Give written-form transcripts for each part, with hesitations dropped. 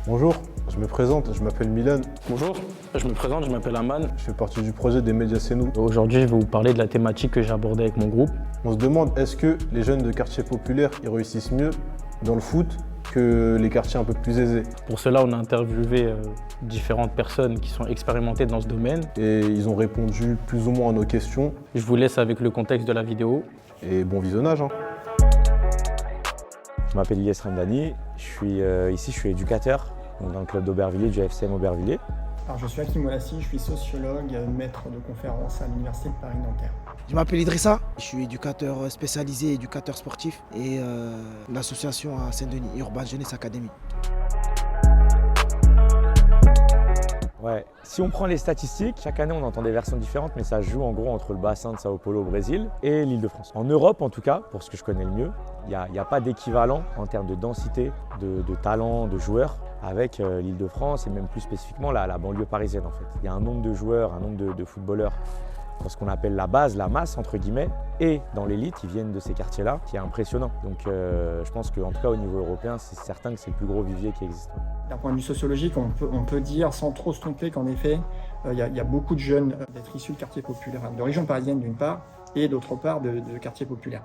Bonjour, je me présente, je m'appelle Milan, Bonjour, je me présente, je m'appelle Aman. je fais partie du projet des médias C'est nous. Aujourd'hui, je vais vous parler de la thématique que j'ai abordée avec mon groupe. On se demande, est-ce que les jeunes de quartiers populaires ils réussissent mieux dans le foot que les quartiers un peu plus aisés? Pour cela, on a interviewé différentes personnes qui sont expérimentées dans ce domaine. Et ils ont répondu plus ou moins à nos questions. Je vous laisse avec le contexte de la vidéo. Et bon visionnage, hein. Je m'appelle Ilyes Ramdani, je suis éducateur dans le club d'Aubervilliers, du FCM Aubervilliers. Alors, je suis Hakim Olassi, je suis sociologue, maître de conférences à l'Université de Paris-Nanterre. Je m'appelle Idrissa, je suis éducateur spécialisé, éducateur sportif et l'association à Saint-Denis, Urban Jeunesse Academy. Ouais. Si on prend les statistiques, chaque année on entend des versions différentes, mais ça joue en gros entre le bassin de Sao Paulo au Brésil et l'Île-de-France. En Europe en tout cas, pour ce que je connais le mieux, il n'y a pas d'équivalent en termes de densité, de talent, de joueurs avec l'Île-de-France et même plus spécifiquement la banlieue parisienne en fait. Il y a un nombre de joueurs, un nombre de footballeurs dans ce qu'on appelle la base, la masse entre guillemets, et dans l'élite, ils viennent de ces quartiers-là, qui est impressionnant. Donc je pense qu'en tout cas au niveau européen, c'est certain que c'est le plus gros vivier qui existe. D'un point de vue sociologique, on peut dire sans trop se tromper qu'en effet, il y a beaucoup de jeunes d'être issus de quartiers populaires, de région parisienne d'une part, et d'autre part de quartiers populaires.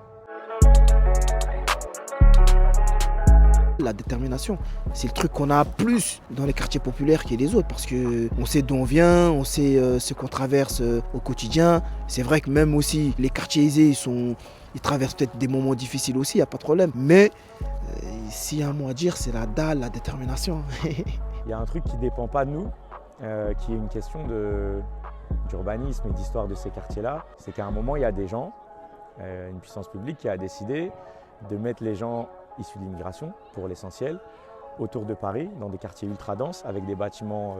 La détermination, c'est le truc qu'on a plus dans les quartiers populaires que les autres parce qu'on sait d'où on vient, on sait ce qu'on traverse au quotidien. C'est vrai que même aussi les quartiers aisés, ils traversent peut-être des moments difficiles aussi, il n'y a pas de problème. Mais s'il y a un mot à dire, c'est la dalle, la détermination. Il y a un truc qui ne dépend pas de nous, qui est une question d'urbanisme et d'histoire de ces quartiers-là. C'est qu'à un moment, il y a des gens, une puissance publique qui a décidé de mettre les gens issus de l'immigration, pour l'essentiel, autour de Paris, dans des quartiers ultra denses, avec des bâtiments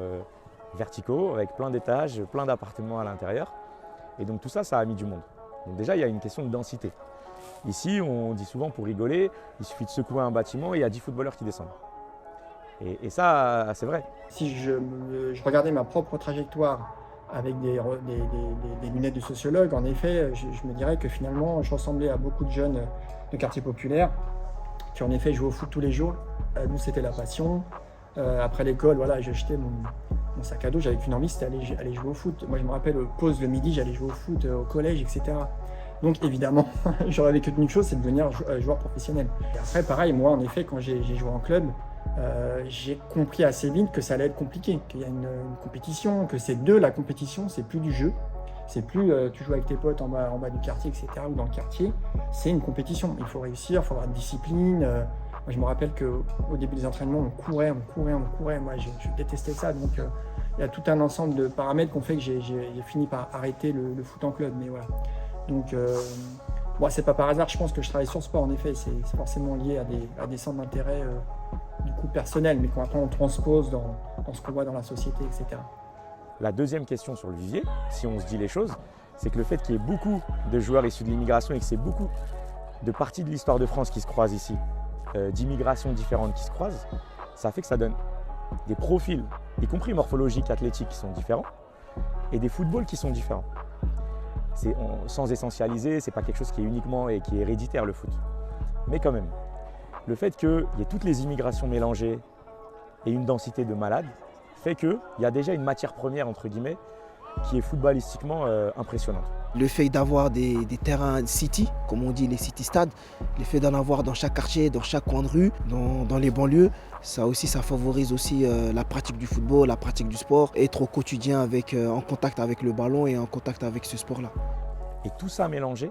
verticaux, avec plein d'étages, plein d'appartements à l'intérieur. Et donc tout ça, ça a mis du monde. Donc déjà, il y a une question de densité. Ici, on dit souvent pour rigoler, il suffit de secouer un bâtiment et il y a 10 footballeurs qui descendent. Et ça, c'est vrai. Si je regardais ma propre trajectoire avec des lunettes de sociologue, en effet, je me dirais que finalement, je ressemblais à beaucoup de jeunes de quartiers populaires qui en effet jouaient au foot tous les jours. Nous, c'était la passion. Après l'école, voilà, j'ai acheté mon sac à dos, j'avais qu'une envie, c'était aller jouer au foot. Moi, je me rappelle, pause le midi, j'allais jouer au foot au collège, etc. Donc évidemment, j'aurais vécu qu'une chose, c'est de devenir joueur professionnel. Et après, pareil, moi, en effet, quand j'ai joué en club, j'ai compris assez vite que ça allait être compliqué, qu'il y a une compétition, que c'est la compétition, c'est plus du jeu. C'est plus tu joues avec tes potes en bas du quartier, etc. ou dans le quartier. C'est une compétition. Il faut réussir, il faut avoir de discipline. Moi, je me rappelle qu'au début des entraînements, on courait. Moi, je détestais ça. Donc, il y a tout un ensemble de paramètres qui ont fait que j'ai fini par arrêter le foot en club. Mais voilà. Donc, moi, c'est pas par hasard. Je pense que je travaille sur le sport. En effet, c'est forcément lié à des centres d'intérêt du coup personnels, mais qu'après on transpose dans ce qu'on voit dans la société, etc. La deuxième question sur le vivier, si on se dit les choses, c'est que le fait qu'il y ait beaucoup de joueurs issus de l'immigration et que c'est beaucoup de parties de l'histoire de France qui se croisent ici, d'immigrations différentes qui se croisent, ça fait que ça donne des profils, y compris morphologiques, athlétiques, qui sont différents, et des footballs qui sont différents. Sans essentialiser, c'est pas quelque chose qui est uniquement et qui est héréditaire le foot. Mais quand même, le fait qu'il y ait toutes les immigrations mélangées et une densité de malades, fait qu'il y a déjà une matière première, entre guillemets, qui est footballistiquement impressionnante. Le fait d'avoir des terrains city, comme on dit les city stades, le fait d'en avoir dans chaque quartier, dans chaque coin de rue, dans les banlieues, ça favorise aussi la pratique du football, la pratique du sport, être au quotidien en contact avec le ballon et en contact avec ce sport-là. Et tout ça mélangé,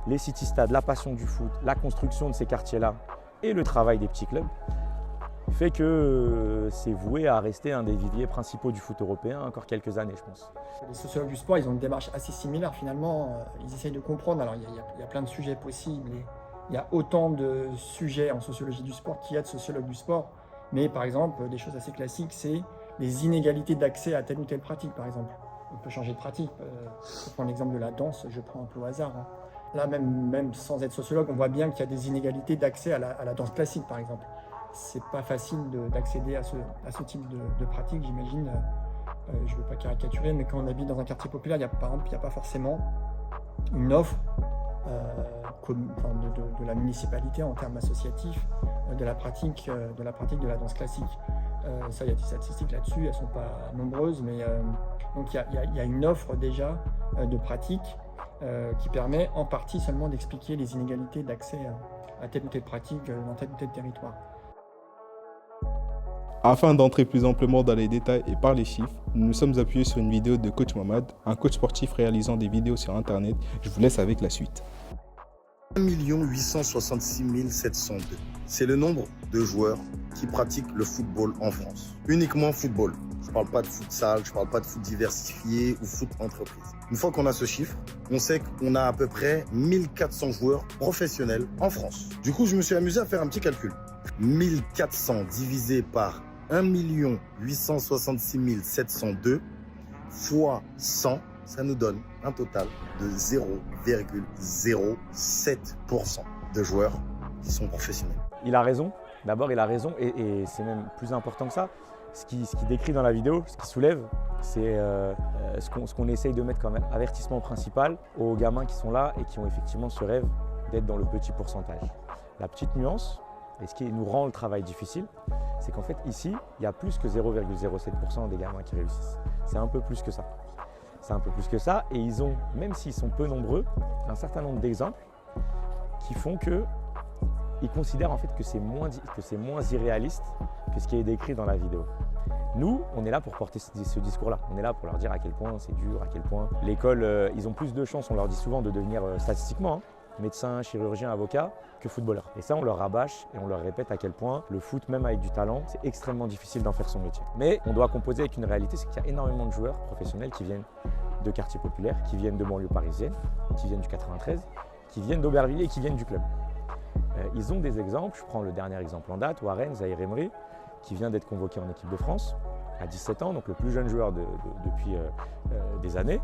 les city stades, la passion du foot, la construction de ces quartiers-là et le travail des petits clubs, fait que c'est voué à rester un des viviers principaux du foot européen encore quelques années, je pense. Les sociologues du sport, ils ont une démarche assez similaire finalement. Ils essayent de comprendre. Alors, il y a plein de sujets possibles. Il y a autant de sujets en sociologie du sport qu'il y a de sociologues du sport. Mais par exemple, des choses assez classiques, c'est les inégalités d'accès à telle ou telle pratique, par exemple. On peut changer de pratique. Je prends l'exemple de la danse, je prends un peu au hasard. Là, même sans être sociologue, on voit bien qu'il y a des inégalités d'accès à la danse classique, par exemple. C'est pas facile d'accéder à ce type de pratique, j'imagine. Je ne veux pas caricaturer, mais quand on habite dans un quartier populaire, par exemple, il n'y a pas forcément une offre de la municipalité en termes associatifs de la pratique de la danse classique. Ça, il y a des statistiques là-dessus, elles ne sont pas nombreuses, mais donc il y a une offre déjà de pratique qui permet en partie seulement d'expliquer les inégalités d'accès à telle ou telle pratique dans tel ou tel territoire. Afin d'entrer plus amplement dans les détails et par les chiffres, nous nous sommes appuyés sur une vidéo de Coach Mamad, un coach sportif réalisant des vidéos sur Internet. Je vous laisse avec la suite. 1 866 702. C'est le nombre de joueurs qui pratiquent le football en France. Uniquement football. Je ne parle pas de futsal, je ne parle pas de foot diversifié ou foot entreprise. Une fois qu'on a ce chiffre, on sait qu'on a à peu près 1400 joueurs professionnels en France. Du coup, je me suis amusé à faire un petit calcul. 1400 divisé par 1 866 702 fois 100, ça nous donne un total de 0,07% de joueurs qui sont professionnels. Il a raison. D'abord, il a raison et c'est même plus important que ça. Ce qui décrit dans la vidéo, ce qui soulève, c'est ce qu'on essaye de mettre comme avertissement principal aux gamins qui sont là et qui ont effectivement ce rêve d'être dans le petit pourcentage. La petite nuance, et ce qui nous rend le travail difficile, c'est qu'en fait ici, il y a plus que 0,07% des gamins qui réussissent. C'est un peu plus que ça. C'est un peu plus que ça et ils ont, même s'ils sont peu nombreux, un certain nombre d'exemples qui font qu'ils considèrent en fait que c'est moins irréaliste que ce qui est décrit dans la vidéo. Nous, on est là pour porter ce discours-là. On est là pour leur dire à quel point c'est dur, à quel point l'école, ils ont plus de chances, on leur dit souvent de devenir statistiquement, médecin, chirurgien, avocat, que footballeur. Et ça, on leur rabâche et on leur répète à quel point le foot, même avec du talent, c'est extrêmement difficile d'en faire son métier. Mais on doit composer avec une réalité, c'est qu'il y a énormément de joueurs professionnels qui viennent de quartiers populaires, qui viennent de banlieues parisiennes, qui viennent du 93, qui viennent d'Aubervilliers et qui viennent du club. Ils ont des exemples, je prends le dernier exemple en date, Warren Zahir Emery, qui vient d'être convoqué en équipe de France à 17 ans, donc le plus jeune joueur depuis des années.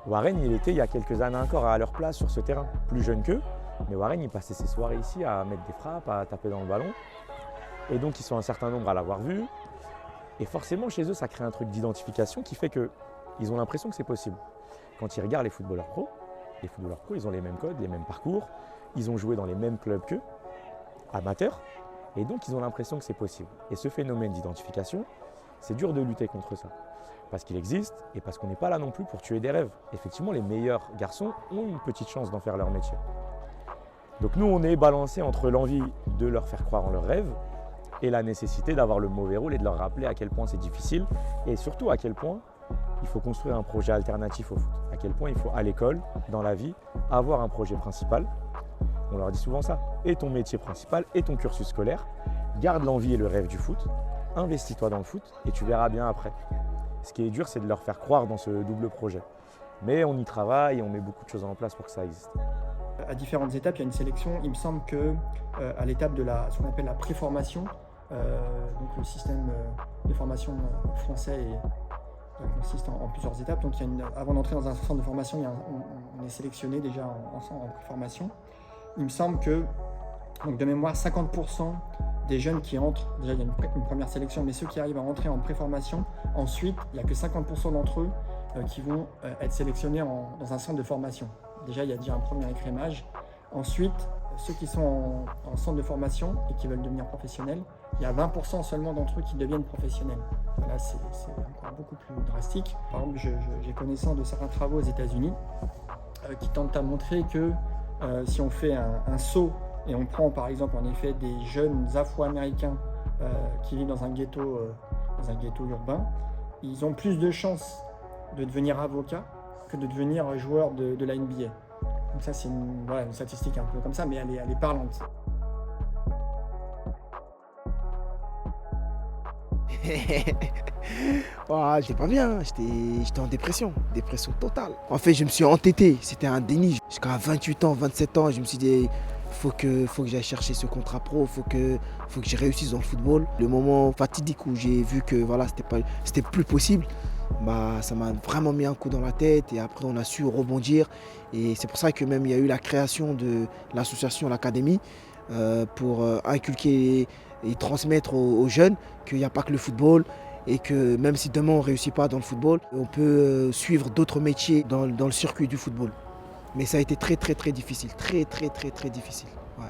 Warren, il était il y a quelques années encore à leur place sur ce terrain, plus jeune qu'eux, mais Warren, il passait ses soirées ici à mettre des frappes, à taper dans le ballon. Et donc, ils sont un certain nombre à l'avoir vu. Et forcément, chez eux, ça crée un truc d'identification qui fait qu'ils ont l'impression que c'est possible. Quand ils regardent les footballeurs pros, ils ont les mêmes codes, les mêmes parcours, ils ont joué dans les mêmes clubs qu'eux, amateurs, et donc ils ont l'impression que c'est possible. Et ce phénomène d'identification, c'est dur de lutter contre ça. Parce qu'il existe et parce qu'on n'est pas là non plus pour tuer des rêves. Effectivement, les meilleurs garçons ont une petite chance d'en faire leur métier. Donc nous, on est balancé entre l'envie de leur faire croire en leurs rêves et la nécessité d'avoir le mauvais rôle et de leur rappeler à quel point c'est difficile et surtout à quel point il faut construire un projet alternatif au foot. À quel point il faut, à l'école, dans la vie, avoir un projet principal. On leur dit souvent ça. Et ton métier principal et ton cursus scolaire. Garde l'envie et le rêve du foot. Investis-toi dans le foot et tu verras bien après. Ce qui est dur, c'est de leur faire croire dans ce double projet. Mais on y travaille et on met beaucoup de choses en place pour que ça existe. À différentes étapes, il y a une sélection. Il me semble qu'à l'étape de ce qu'on appelle la préformation, donc le système de formation français consiste en plusieurs étapes. Donc avant d'entrer dans un centre de formation, on est sélectionné déjà en préformation. Il me semble que, donc de mémoire, 50% des jeunes qui entrent, déjà il y a une première sélection, mais ceux qui arrivent à entrer en préformation, ensuite il n'y a que 50% d'entre eux qui vont être sélectionnés dans un centre de formation. Déjà il y a déjà un premier écrémage. Ensuite, ceux qui sont en centre de formation et qui veulent devenir professionnels, il y a 20% seulement d'entre eux qui deviennent professionnels. Là c'est encore beaucoup plus drastique. Par exemple, j'ai connaissance de certains travaux aux États-Unis qui tentent à montrer que si on fait un saut et on prend par exemple en effet des jeunes Afro-Américains qui vivent dans un ghetto urbain, ils ont plus de chances de devenir avocats que de devenir joueurs de la NBA. Donc ça c'est une statistique un peu comme ça, mais elle est parlante. Oh, j'étais pas bien, j'étais en dépression totale. En fait, je me suis entêté, c'était un déni. Jusqu'à 28 ans, 27 ans, je me suis dit, faut que j'aille chercher ce contrat pro, faut que je réussisse dans le football. Le moment fatidique où j'ai vu que voilà, c'était plus possible, ça m'a vraiment mis un coup dans la tête et après on a su rebondir. Et c'est pour ça que même il y a eu la création de l'association, l'académie, pour inculquer et transmettre aux jeunes qu'il n'y a pas que le football et que même si demain on ne réussit pas dans le football, on peut suivre d'autres métiers dans le circuit du football. Mais ça a été très difficile, très difficile. Ouais.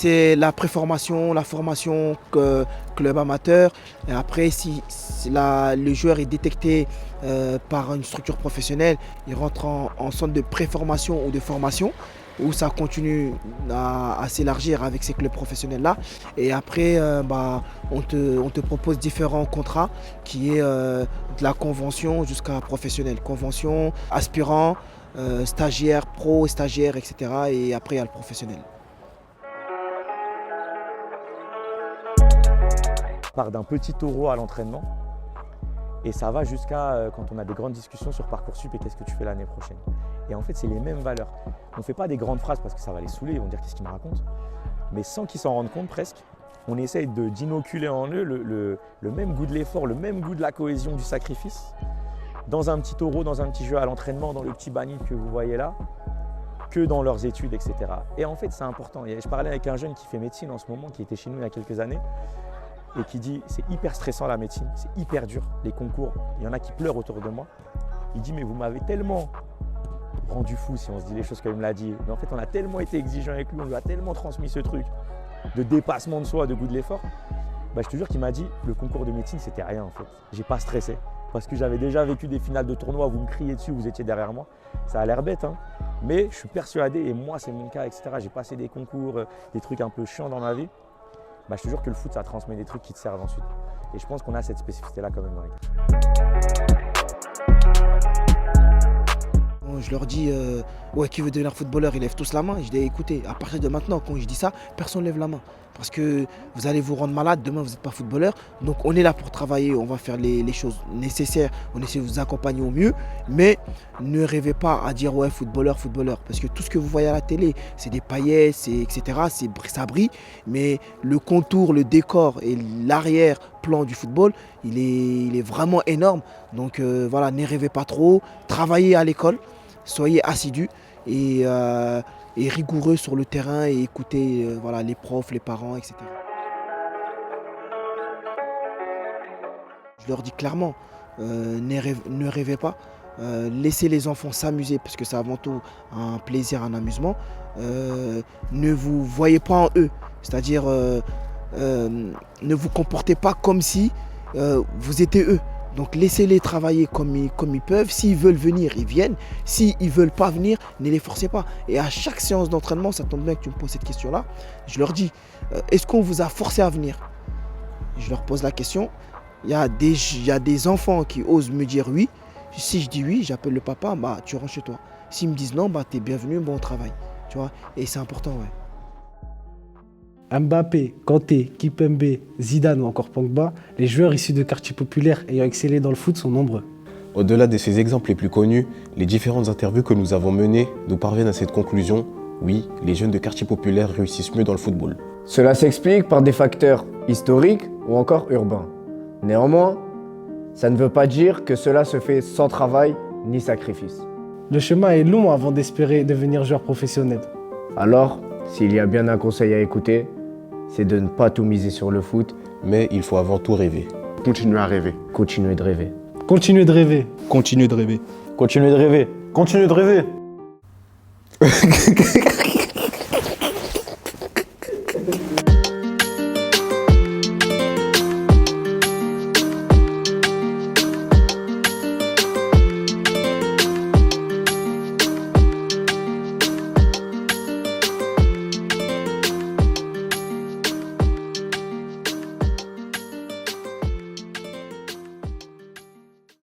C'est la préformation, la formation club amateur. Et après, si le joueur est détecté par une structure professionnelle, il rentre en centre de préformation ou de formation, où ça continue à s'élargir avec ces clubs professionnels-là. Et après, on te propose différents contrats qui est de la convention jusqu'à professionnel. Convention, aspirant, stagiaire, pro, stagiaire, etc. Et après, il y a le professionnel. On part d'un petit taureau à l'entraînement et ça va jusqu'à quand on a des grandes discussions sur Parcoursup et qu'est-ce que tu fais l'année prochaine. Et en fait, c'est les mêmes valeurs. On ne fait pas des grandes phrases parce que ça va les saouler, ils vont dire qu'est-ce qu'ils me racontent. Mais sans qu'ils s'en rendent compte presque, on essaye d'inoculer en eux le même goût de l'effort, le même goût de la cohésion, du sacrifice, dans un petit taureau, dans un petit jeu à l'entraînement, dans le petit banni que vous voyez là, que dans leurs études, etc. Et en fait, c'est important. Je parlais avec un jeune qui fait médecine en ce moment, qui était chez nous il y a quelques années, et qui dit c'est hyper stressant la médecine, c'est hyper dur, les concours, il y en a qui pleurent autour de moi. Il dit mais vous m'avez tellement rendu fou si on se dit les choses comme il me l'a dit, mais en fait on a tellement été exigeant avec lui, on lui a tellement transmis ce truc de dépassement de soi, de goût de l'effort. Je te jure qu'il m'a dit le concours de médecine c'était rien en fait, j'ai pas stressé parce que j'avais déjà vécu des finales de tournoi, vous me criez dessus, vous étiez derrière moi, ça a l'air bête hein, mais je suis persuadé et moi c'est mon cas etc. J'ai passé des concours, des trucs un peu chiants dans ma vie. Je te jure que le foot, ça transmet des trucs qui te servent ensuite. Et je pense qu'on a cette spécificité-là quand même dans l'équipe. Je leur dis, qui veut devenir footballeur, ils lèvent tous la main. Je dis, écoutez, à partir de maintenant, quand je dis ça, personne ne lève la main. Parce que vous allez vous rendre malade, demain vous n'êtes pas footballeur. Donc on est là pour travailler, on va faire les choses nécessaires, on essaie de vous accompagner au mieux. Mais ne rêvez pas à dire ouais footballeur. Parce que tout ce que vous voyez à la télé, c'est des paillettes, etc. Ça brille. Mais le contour, le décor et l'arrière-plan du football, il est vraiment énorme. Donc voilà, ne rêvez pas trop, travaillez à l'école, soyez assidus et rigoureux sur le terrain et écoutez les profs, les parents, etc. Je leur dis clairement, ne rêvez pas, laissez les enfants s'amuser parce que c'est avant tout un plaisir, un amusement. Ne vous voyez pas en eux, c'est-à-dire ne vous comportez pas comme si vous étiez eux. Donc laissez-les travailler comme ils peuvent. S'ils veulent venir, ils viennent. S'ils ne veulent pas venir, ne les forcez pas. Et à chaque séance d'entraînement, ça tombe bien que tu me poses cette question-là, je leur dis, est-ce qu'on vous a forcé à venir? Je leur pose la question. Il y a des enfants qui osent me dire oui. Si je dis oui, j'appelle le papa, tu rentres chez toi. S'ils me disent non, t'es bienvenu, bon travail. Tu vois? Et c'est important, ouais. Mbappé, Kanté, Kipembe, Zidane ou encore Pogba, les joueurs issus de quartiers populaires ayant excellé dans le foot sont nombreux. Au-delà de ces exemples les plus connus, les différentes interviews que nous avons menées nous parviennent à cette conclusion. Oui, les jeunes de quartiers populaires réussissent mieux dans le football. Cela s'explique par des facteurs historiques ou encore urbains. Néanmoins, ça ne veut pas dire que cela se fait sans travail ni sacrifice. Le chemin est long avant d'espérer devenir joueur professionnel. Alors, s'il y a bien un conseil à écouter, c'est de ne pas tout miser sur le foot. Mais il faut avant tout rêver. Continuez à rêver. Continuez de rêver. Continuez de rêver. Continuez de rêver. Continuez de rêver. Continuez de rêver.